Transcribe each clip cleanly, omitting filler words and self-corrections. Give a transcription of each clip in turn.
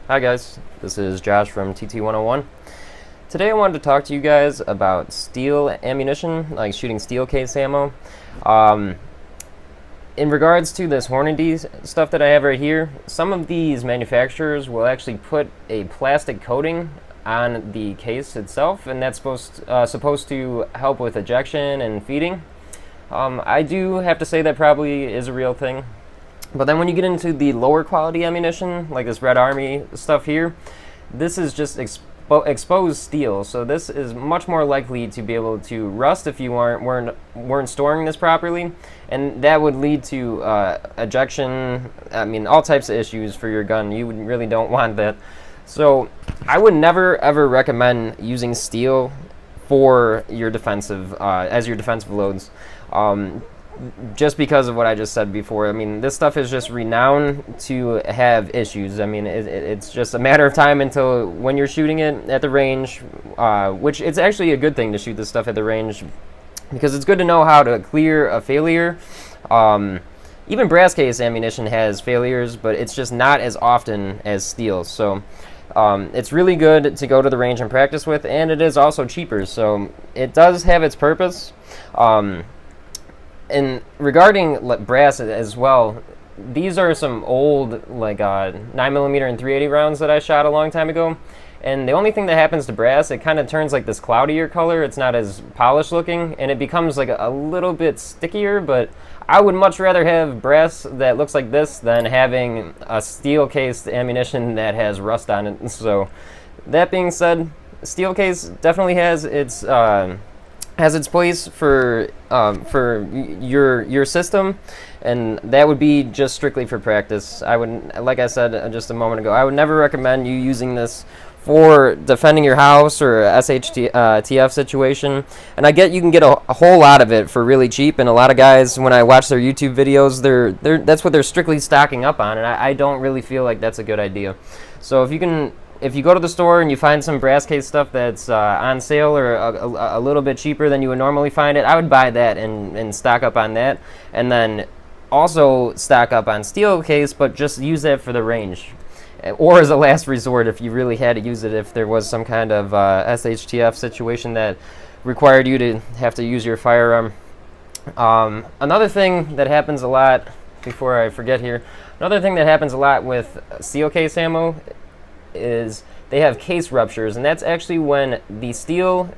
Hi guys, this is Josh from TT101. Today I wanted to talk to you guys about steel ammunition, like shooting steel case ammo. In regards to this Hornady stuff that I have right here, some of these manufacturers will actually put a plastic coating on the case itself, and that's supposed to help with ejection and feeding. I do have to say that probably is a real thing. But then when you get into the lower quality ammunition, like this Red Army stuff here, this is just exposed steel, so this is much more likely to be able to rust if you weren't storing this properly, and that would lead to ejection. I mean, all types of issues for your gun. You really don't want that. So I would never ever recommend using steel for your defensive as your defensive loads. Just because of what I just said before. I mean, this stuff is just renowned to have issues. I mean, it's just a matter of time until when you're shooting it at the range, which it's actually a good thing to shoot this stuff at the range because it's good to know how to clear a failure. Even brass case ammunition has failures, but it's just not as often as steel. So it's really good to go to the range and practice with, and it is also cheaper. So it does have its purpose. And regarding brass as well, these are some old like 9mm and 380 rounds that I shot a long time ago. And the only thing that happens to brass, it kind of turns like this cloudier color. It's not as polished looking, and it becomes like a little bit stickier. But I would much rather have brass that looks like this than having a steel cased ammunition that has rust on it. So that being said, steel case definitely has its place for your system, and that would be just strictly for practice. I would, like I said just a moment ago, I would never recommend you using this for defending your house or a SHTF situation. And I get you can get a whole lot of it for really cheap, and a lot of guys, when I watch their YouTube videos, that's what they're strictly stocking up on, and I don't really feel like that's a good idea. So if you go to the store and you find some brass case stuff that's on sale or a little bit cheaper than you would normally find it, I would buy that and stock up on that, and then also stock up on steel case, but just use that for the range, or as a last resort if you really had to use it if there was some kind of SHTF situation that required you to have to use your firearm. Another thing that happens a lot, before I forget here, another thing that happens a lot with steel case ammo is they have case ruptures, and that's actually when the steel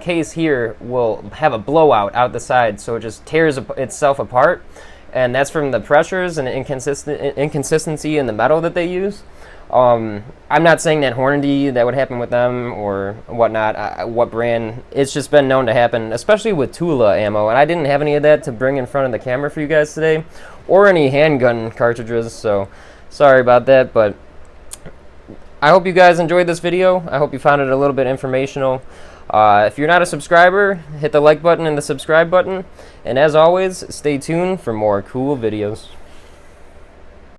case here will have a blowout out the side, so it just tears itself apart, and that's from the pressures and inconsistency in the metal that they use. I'm not saying that Hornady, that would happen with them or whatnot, what brand. It's just been known to happen, especially with Tula ammo, and I didn't have any of that to bring in front of the camera for you guys today, or any handgun cartridges, so sorry about that. But I hope you guys enjoyed this video. I hope you found it a little bit informational. If you're not a subscriber, hit the like button and the subscribe button. And as always, stay tuned for more cool videos.